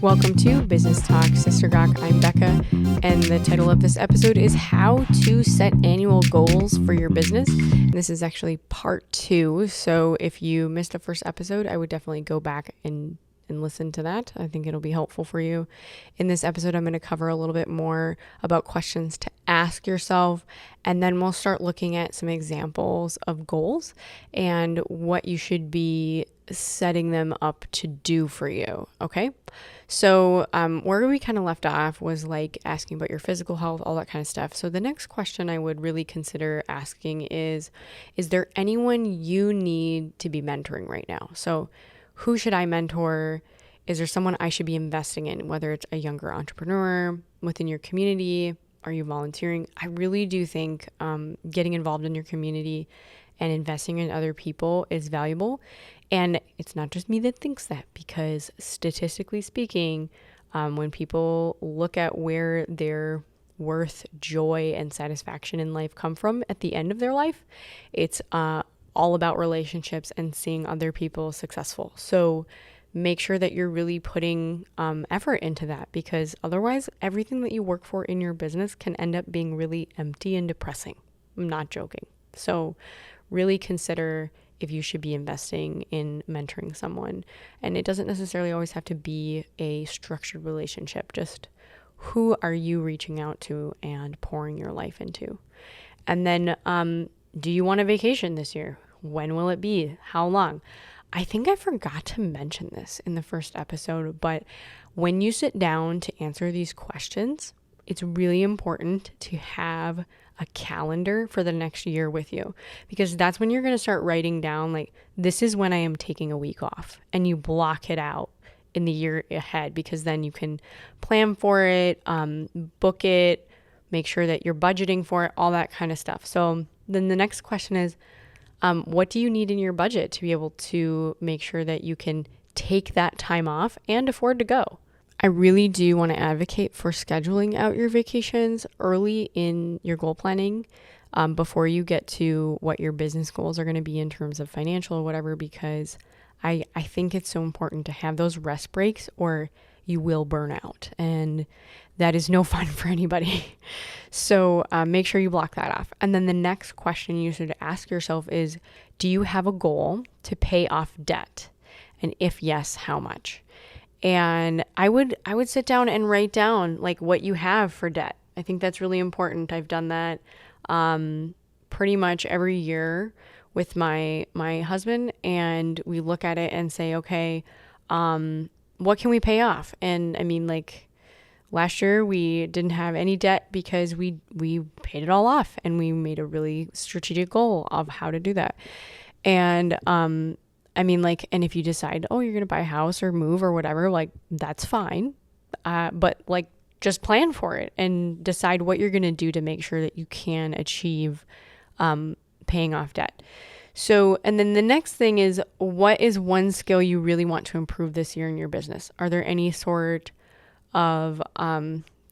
Welcome to Business Talk Sister Gawk. I'm Becca, and the title of this episode is How to Set Annual Goals for Your Business. And this is actually part 2, so if you missed the first episode, I would definitely go back and listen to that. I think it'll be helpful for you. In this episode, I'm going to cover a little bit more about questions to ask yourself, and then we'll start looking at some examples of goals and what you should be setting them up to do for you. Okay. So where we kind of left off was like asking about your physical health, all that kind of stuff. So the next question I would really consider asking is there anyone you need to be mentoring right now? So who should I mentor? Is there someone I should be investing in, whether it's a younger entrepreneur within your community? Are you volunteering? I really do think getting involved in your community and investing in other people is valuable. And it's not just me that thinks that, because statistically speaking, when people look at where their worth, joy, and satisfaction in life come from at the end of their life, it's all about relationships and seeing other people successful. So make sure that you're really putting effort into that, because otherwise everything that you work for in your business can end up being really empty and depressing. I'm not joking. So really consider if you should be investing in mentoring someone. And it doesn't necessarily always have to be a structured relationship. Just who are you reaching out to and pouring your life into? And then do you want a vacation this year? When will it be? How long? I think I forgot to mention this in the first episode, but when you sit down to answer these questions, it's really important to have a calendar for the next year with you, because that's when you're going to start writing down, like, this is when I am taking a week off, and you block it out in the year ahead, because then you can plan for it, book it, make sure that you're budgeting for it, all that kind of stuff. So then the next question is, what do you need in your budget to be able to make sure that you can take that time off and afford to go? I really do want to advocate for scheduling out your vacations early in your goal planning, before you get to what your business goals are going to be in terms of financial or whatever, because I think it's so important to have those rest breaks, or you will burn out, and that is no fun for anybody. So make sure you block that off. And then the next question you should ask yourself is, do you have a goal to pay off debt? And if yes, how much? And I would sit down and write down like what you have for debt. I think that's really important. I've done that pretty much every year with my husband, and we look at it and say, okay, what can we pay off? And I mean, like, last year we didn't have any debt because we paid it all off, and we made a really strategic goal of how to do that. And I mean, like, and if you decide, oh, you're going to buy a house or move or whatever, like, that's fine. But like, just plan for it and decide what you're going to do to make sure that you can achieve paying off debt. So, and then the next thing is, what is one skill you really want to improve this year in your business? Are there any sort of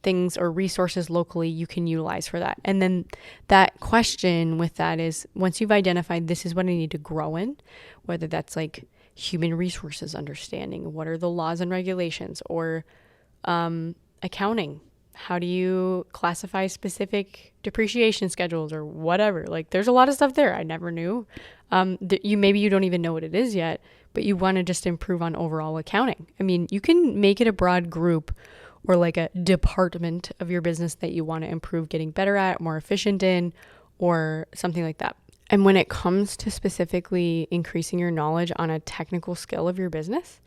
things or resources locally you can utilize for that? And then that question with that is, once you've identified this is what I need to grow in, whether that's like human resources understanding, what are the laws and regulations, or accounting, how do you classify specific depreciation schedules or whatever? Like, there's a lot of stuff there I never knew. Maybe you don't even know what it is yet, but you want to just improve on overall accounting. I mean, you can make it a broad group or like a department of your business that you want to improve getting better at, more efficient in, or something like that. And when it comes to specifically increasing your knowledge on a technical skill of your business,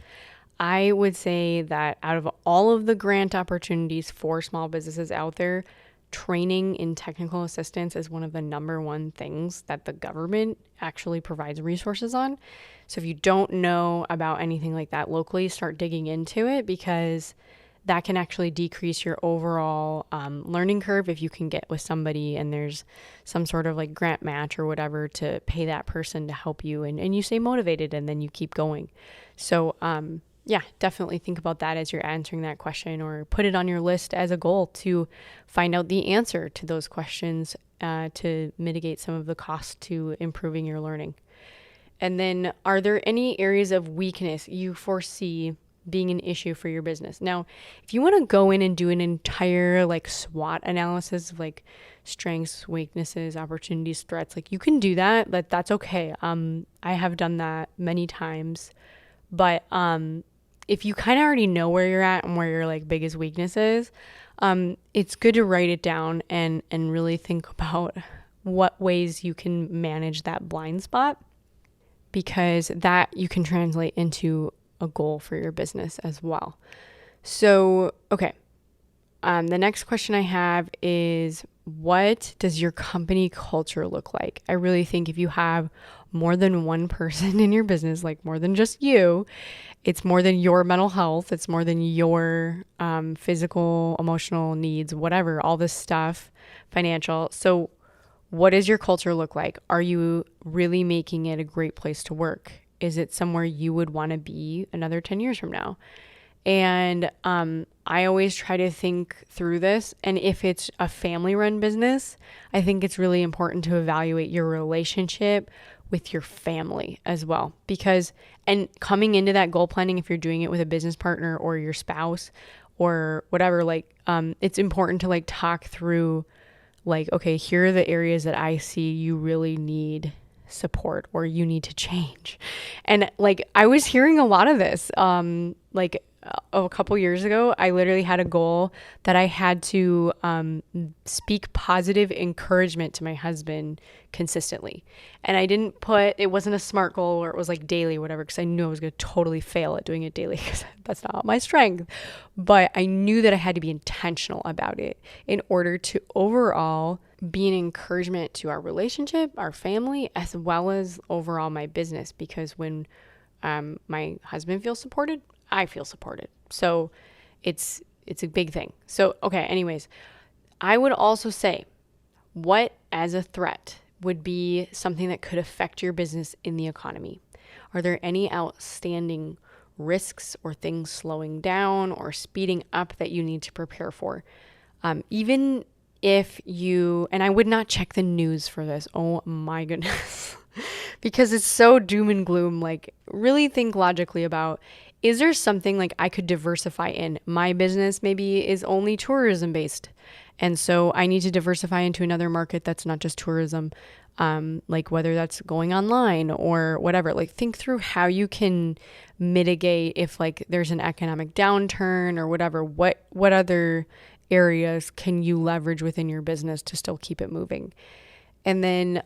I would say that out of all of the grant opportunities for small businesses out there, training in technical assistance is one of the number one things that the government actually provides resources on. So if you don't know about anything like that locally, start digging into it, because that can actually decrease your overall learning curve if you can get with somebody and there's some sort of like grant match or whatever to pay that person to help you, and you stay motivated and then you keep going. So yeah, definitely think about that as you're answering that question, or put it on your list as a goal to find out the answer to those questions to mitigate some of the costs to improving your learning. And then, are there any areas of weakness you foresee being an issue for your business. Now, if you want to go in and do an entire like SWOT analysis of like strengths, weaknesses, opportunities, threats, like you can do that. That's okay. I have done that many times, but if you kind of already know where you're at and where your like biggest weakness is, it's good to write it down and really think about what ways you can manage that blind spot, because that you can translate into a goal for your business as well. So, okay. The next question I have is, what does your company culture look like? I really think if you have more than one person in your business, like more than just you, it's more than your mental health, it's more than your physical, emotional needs, whatever, all this stuff, financial. So what does your culture look like? Are you really making it a great place to work? Is it somewhere you would want to be another 10 years from now? And I always try to think through this. And if it's a family-run business, I think it's really important to evaluate your relationship with your family as well. Because, and coming into that goal planning, if you're doing it with a business partner or your spouse or whatever, like it's important to like talk through like, okay, here are the areas that I see you really need support or you need to change. And like I was hearing a lot of this like a couple years ago. I literally had a goal that I had to speak positive encouragement to my husband consistently. And I didn't put, it wasn't a SMART goal or it was like daily, whatever, because I knew I was going to totally fail at doing it daily because that's not my strength. But I knew that I had to be intentional about it in order to overall be an encouragement to our relationship, our family, as well as overall my business. Because when my husband feels supported, I feel supported. So it's a big thing. So, okay, anyways, I would also say, what as a threat would be something that could affect your business in the economy? Are there any outstanding risks or things slowing down or speeding up that you need to prepare for? Even if you, and I would not check the news for this. Oh my goodness. Because it's so doom and gloom. Like really think logically about, is there something like I could diversify in? My business maybe is only tourism based. And so I need to diversify into another market that's not just tourism, like whether that's going online or whatever. Like think through how you can mitigate if like there's an economic downturn or whatever. What other areas can you leverage within your business to still keep it moving? And then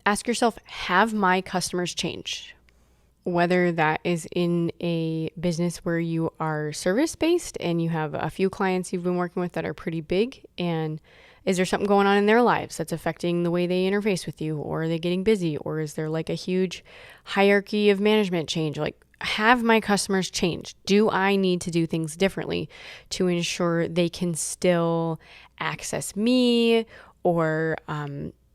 ask yourself, have my customers changed? Whether that is in a business where you are service-based and you have a few clients you've been working with that are pretty big, and is there something going on in their lives that's affecting the way they interface with you, or are they getting busy, or is there like a huge hierarchy of management change? Like, have my customers changed? Do I need to do things differently to ensure they can still access me or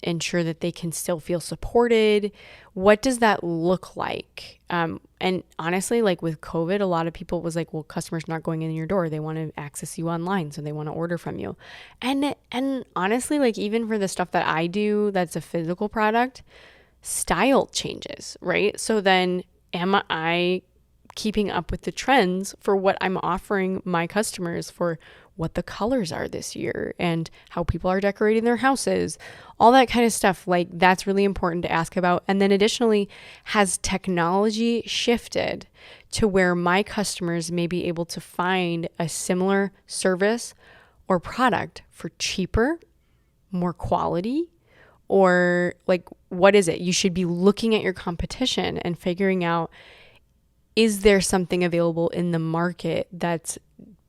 ensure that they can still feel supported? What does that look like? And honestly, like with COVID, a lot of people was like, well, customers not going in your door. They want to access you online. So they want to order from you. And honestly, like even for the stuff that I do, that's a physical product, style changes, right? So then am I keeping up with the trends for what I'm offering my customers for what the colors are this year and how people are decorating their houses, all that kind of stuff. Like that's really important to ask about. And then additionally, has technology shifted to where my customers may be able to find a similar service or product for cheaper, more quality, or like, what is it? You should be looking at your competition and figuring out, is there something available in the market that's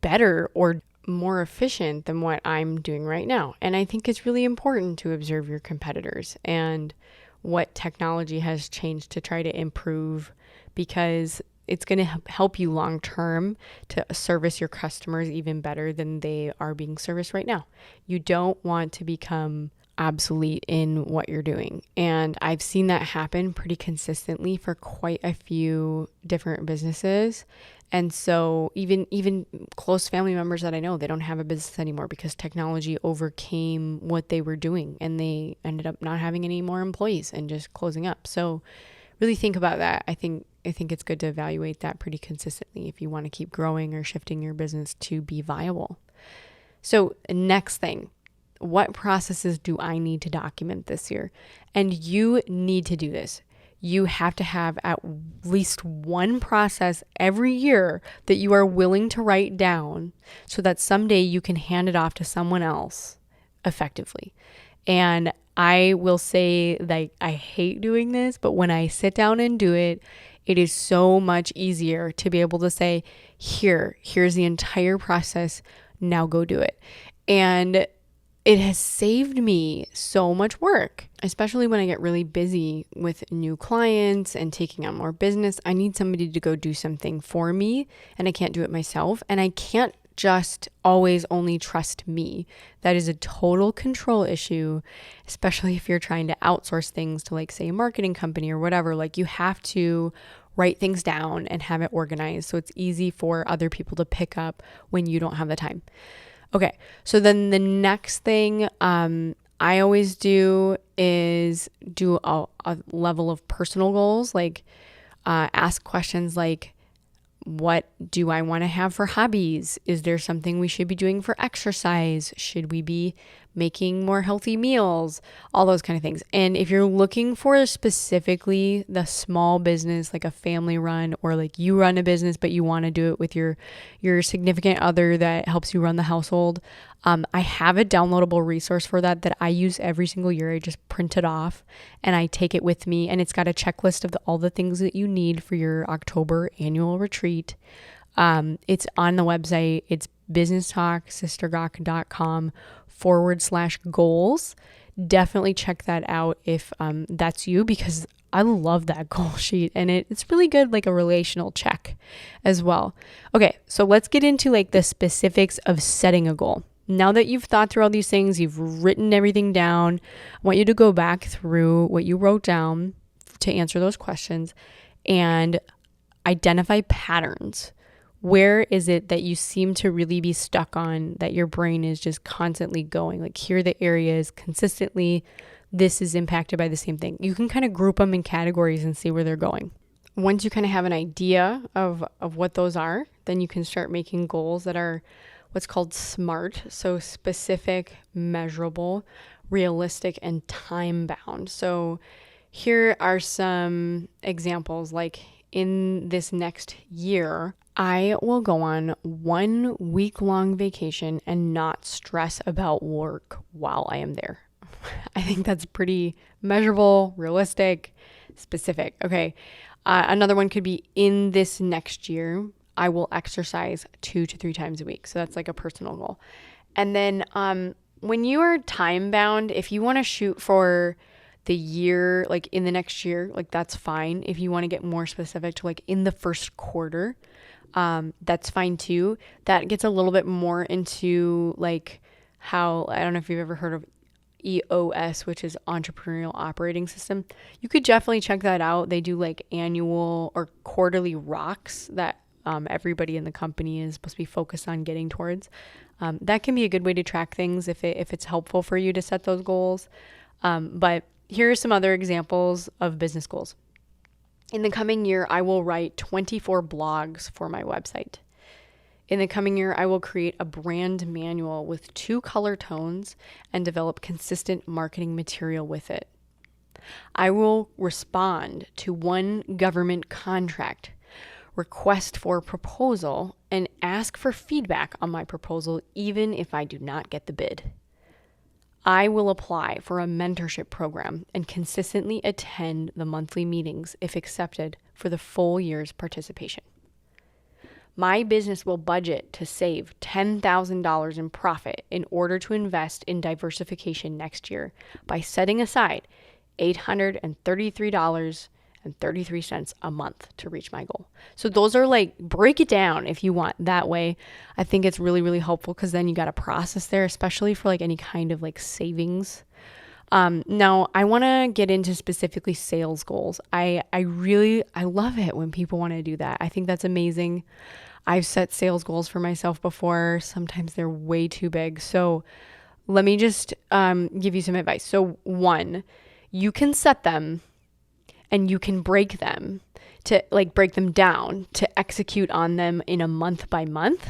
better or more efficient than what I'm doing right now? And I think it's really important to observe your competitors and what technology has changed to try to improve, because it's going to help you long term to service your customers even better than they are being serviced right now. You don't want to become obsolete in what you're doing. And I've seen that happen pretty consistently for quite a few different businesses. And so even close family members that I know, they don't have a business anymore because technology overcame what they were doing and they ended up not having any more employees and just closing up. So really think about that. I think it's good to evaluate that pretty consistently if you want to keep growing or shifting your business to be viable. So next thing, what processes do I need to document this year? And you need to do this. You have to have at least one process every year that you are willing to write down so that someday you can hand it off to someone else effectively. And I will say that I hate doing this, but when I sit down and do it, it is so much easier to be able to say, here's the entire process. Now go do it. And it has saved me so much work, especially when I get really busy with new clients and taking on more business. I need somebody to go do something for me, and I can't do it myself. And I can't just always only trust me. That is a total control issue, especially if you're trying to outsource things to, like, say, a marketing company or whatever. Like, you have to write things down and have it organized so it's easy for other people to pick up when you don't have the time. Okay, so then the next thing I always do is do a level of personal goals, like ask questions like, what do I want to have for hobbies? Is there something we should be doing for exercise? Should we be making more healthy meals? All those kind of things. And if you're looking for specifically the small business, like a family run, or like you run a business, but you want to do it with your significant other that helps you run the household, I have a downloadable resource for that I use every single year. I just print it off and I take it with me, and it's got a checklist of all the things that you need for your October annual retreat. It's on the website. It's businesstalksistergawk.com/goals. Definitely check that out if that's you, because I love that goal sheet, and it's really good, like a relational check as well. Okay, so let's get into like the specifics of setting a goal. Now that you've thought through all these things, you've written everything down, I want you to go back through what you wrote down to answer those questions and identify patterns. Where is it that you seem to really be stuck on, that your brain is just constantly going? Like, here are the areas consistently, this is impacted by the same thing. You can kind of group them in categories and see where they're going. Once you kind of have an idea of what those are, then you can start making goals that are what's called SMART. So specific, measurable, realistic, and time bound. So here are some examples. Like, in this next year, I will go on 1 week-long vacation and not stress about work while I am there. I think that's pretty measurable, realistic, specific. Okay. Another one could be, in this next year, I will exercise 2 to 3 times a week. So that's like a personal goal. And then when you are time bound, if you want to shoot for the year, like in the next year, like that's fine. If you want to get more specific to like in the first quarter, that's fine too. That gets a little bit more into like how, I don't know if you've ever heard of EOS, which is Entrepreneurial Operating System. You could definitely check that out. They do like annual or quarterly rocks that everybody in the company is supposed to be focused on getting towards. That can be a good way to track things if it's helpful for you to set those goals. But here are some other examples of business goals. In the coming year, I will write 24 blogs for my website. In the coming year, I will create a brand manual with 2 color tones and develop consistent marketing material with it. I will respond to 1 government contract, request for proposal, and ask for feedback on my proposal even if I do not get the bid. I will apply for a mentorship program and consistently attend the monthly meetings if accepted for the full year's participation. My business will budget to save $10,000 in profit in order to invest in diversification next year by setting aside $833.33 a month to reach my goal. So those are like, break it down if you want that way. I think it's really, really helpful because then you got a process there, especially for like any kind of like savings. Now I want to get into specifically sales goals. I love it when people want to do that. I think that's amazing. I've set sales goals for myself before. Sometimes they're way too big. So let me just give you some advice. So 1, you can set them and you can break them down to execute on them in a month by month.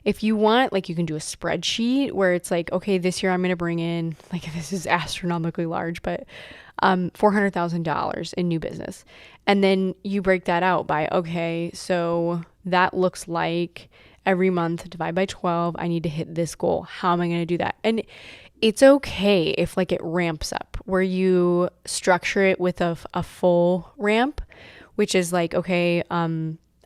If you want, like, you can do a spreadsheet where it's like, okay, this year I'm going to bring in, like, this is astronomically large, but $400,000 in new business. And then you break that out by, okay, so that looks like every month, divide by 12, I need to hit this goal. How am I going to do that? And it's okay if, like, it ramps up, where you structure it with a full ramp, which is like, okay,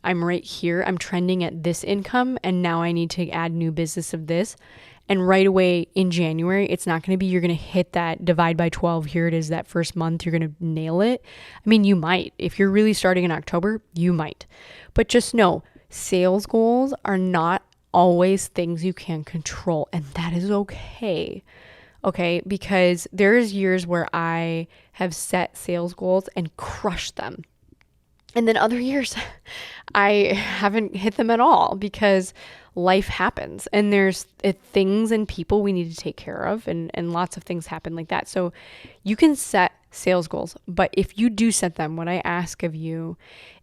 I'm right here, I'm trending at this income, and now I need to add new business of this. And right away in January, it's not going to be, you're going to hit that divide by 12. Here it is, that first month, you're going to nail it. I mean, you might. If you're really starting in October, you might. But just know, sales goals are not always things you can control. And that is okay. Okay? Because there's years where I have set sales goals and crushed them. And then other years, I haven't hit them at all because life happens and there's things and people we need to take care of, and lots of things happen like that. So you can set sales goals, but if you do set them, what I ask of you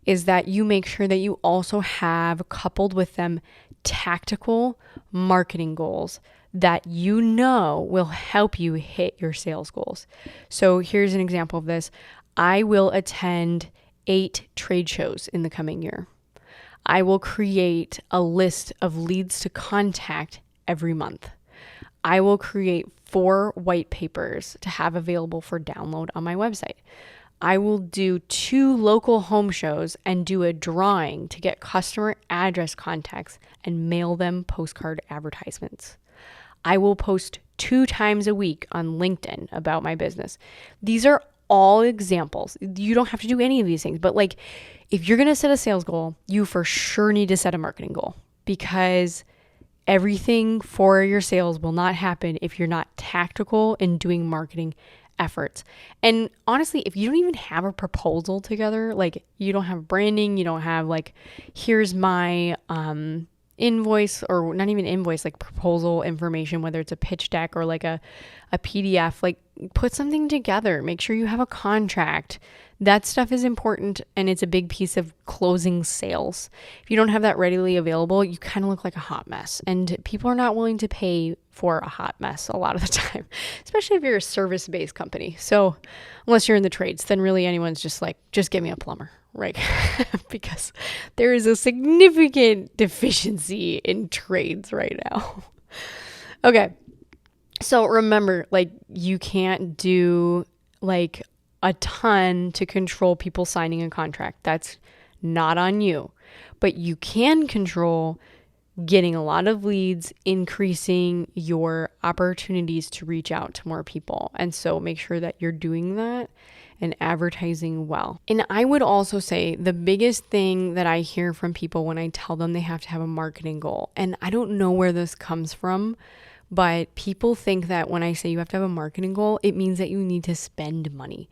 is that you make sure that you also have, coupled with them, tactical marketing goals that you know will help you hit your sales goals. So here's an example of this. I will attend 8 trade shows in the coming year. I will create a list of leads to contact every month. I will create 4 white papers to have available for download on my website. I will do 2 local home shows and do a drawing to get customer address contacts and mail them postcard advertisements. I will post 2 times a week on LinkedIn about my business. These are all examples. You don't have to do any of these things, but like, if you're going to set a sales goal, you for sure need to set a marketing goal, because everything for your sales will not happen if you're not tactical in doing marketing efforts. And honestly, if you don't even have a proposal together, like you don't have branding, you don't have like, here's my invoice, or not even invoice, like proposal information, whether it's a pitch deck or like a PDF, like put something together, make sure you have a contract. That stuff is important, and it's a big piece of closing sales. If you don't have that readily available, you kind of look like a hot mess, and people are not willing to pay for a hot mess a lot of the time, especially if you're a service-based company. So unless you're in the trades, then really anyone's just like, just give me a plumber, right? Because there is a significant deficiency in trades right now. Okay. So remember, like, you can't do like a ton to control people signing a contract. That's not on you. But you can control getting a lot of leads, increasing your opportunities to reach out to more people. And so make sure that you're doing that and advertising well. And I would also say the biggest thing that I hear from people when I tell them they have to have a marketing goal, and I don't know where this comes from, but people think that when I say you have to have a marketing goal, it means that you need to spend money.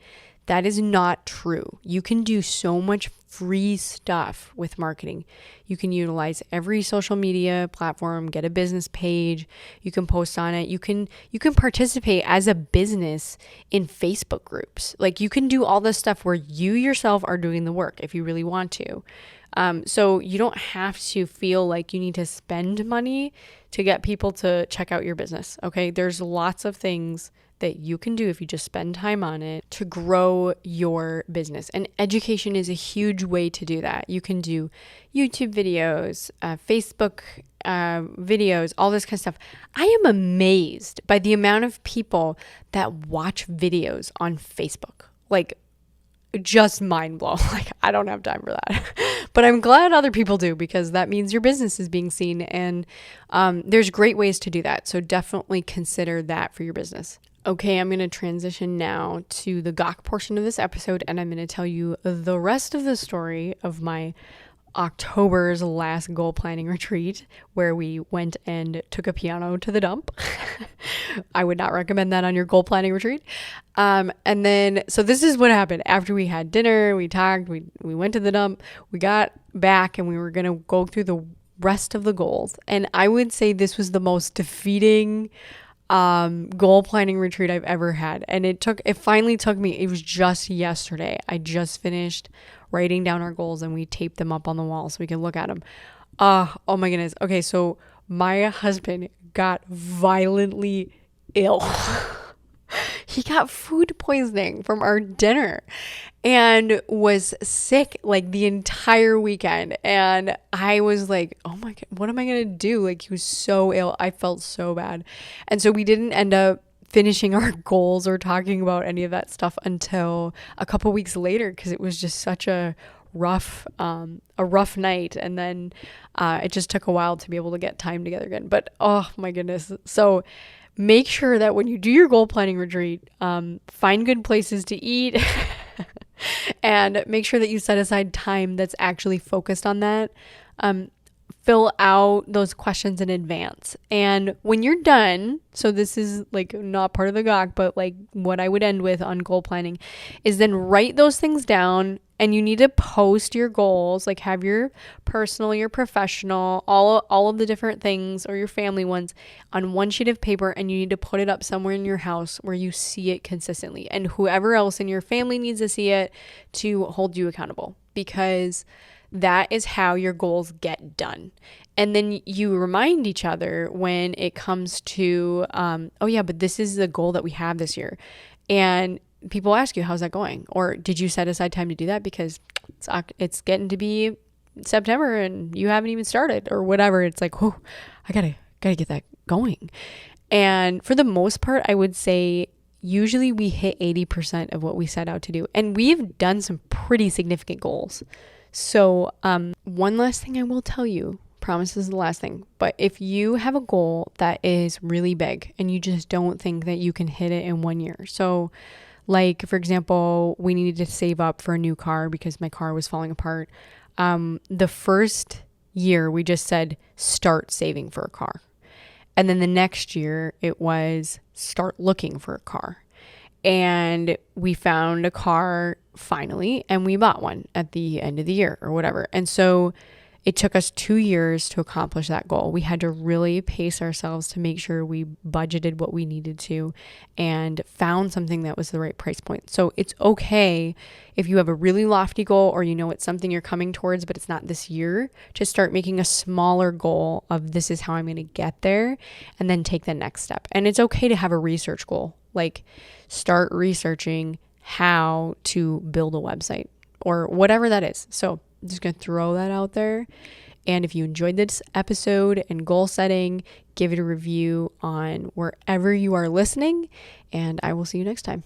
That is not true. You can do so much free stuff with marketing. You can utilize every social media platform, get a business page, you can post on it. You can participate as a business in Facebook groups. Like, you can do all this stuff where you yourself are doing the work if you really want to. So you don't have to feel like you need to spend money to get people to check out your business. Okay. There's lots of things that you can do if you just spend time on it to grow your business. And education is a huge way to do that. You can do YouTube videos, Facebook videos, all this kind of stuff. I am amazed by the amount of people that watch videos on Facebook. Like, just mind blown. Like, I don't have time for that. But I'm glad other people do, because that means your business is being seen. And there's great ways to do that. So definitely consider that for your business. Okay, I'm going to transition now to the Gawk portion of this episode, and I'm going to tell you the rest of the story of my October's last goal planning retreat, where we went and took a piano to the dump. I would not recommend that on your goal planning retreat. And then, so this is what happened. After we had dinner, we talked, we went to the dump, we got back, and we were going to go through the rest of the goals. And I would say this was the most defeating goal planning retreat I've ever had. And it finally took me, it was just yesterday. I just finished writing down our goals and we taped them up on the wall so we can look at them. Oh my goodness. Okay, so my husband got violently ill. He got food poisoning from our dinner and was sick like the entire weekend. And I was like, oh my God, what am I going to do? Like, he was so ill. I felt so bad. And so we didn't end up finishing our goals or talking about any of that stuff until a couple weeks later, because it was just such a rough night. And then it just took a while to be able to get time together again. But oh my goodness. So make sure that when you do your goal planning retreat, find good places to eat and make sure that you set aside time that's actually focused on that. Fill out those questions in advance. And when you're done, so this is like not part of the GOC, but like what I would end with on goal planning is then write those things down. And you need to post your goals, like have your personal, your professional, all of the different things, or your family ones on one sheet of paper, and you need to put it up somewhere in your house where you see it consistently. And whoever else in your family needs to see it to hold you accountable, because that is how your goals get done. And then you remind each other when it comes to, oh yeah, but this is the goal that we have this year. And people ask you, how's that going? Or did you set aside time to do that? Because it's getting to be September and you haven't even started or whatever. It's like, whoa, I gotta get that going. And for the most part, I would say usually we hit 80% of what we set out to do. And we've done some pretty significant goals. So one last thing I will tell you, promise this is the last thing, but if you have a goal that is really big and you just don't think that you can hit it in 1 year. So like, for example, we needed to save up for a new car because my car was falling apart. The first year we just said, start saving for a car. And then the next year it was start looking for a car. And we found a car finally, and we bought one at the end of the year or whatever. And so it took us 2 years to accomplish that goal. We had to really pace ourselves to make sure we budgeted what we needed to and found something that was the right price point. So it's okay if you have a really lofty goal or you know it's something you're coming towards, but it's not this year, to start making a smaller goal of this is how I'm going to get there, and then take the next step. And it's okay to have a research goal, like start researching how to build a website or whatever that is. So I'm just going to throw that out there. And if you enjoyed this episode and goal setting, give it a review on wherever you are listening, and I will see you next time.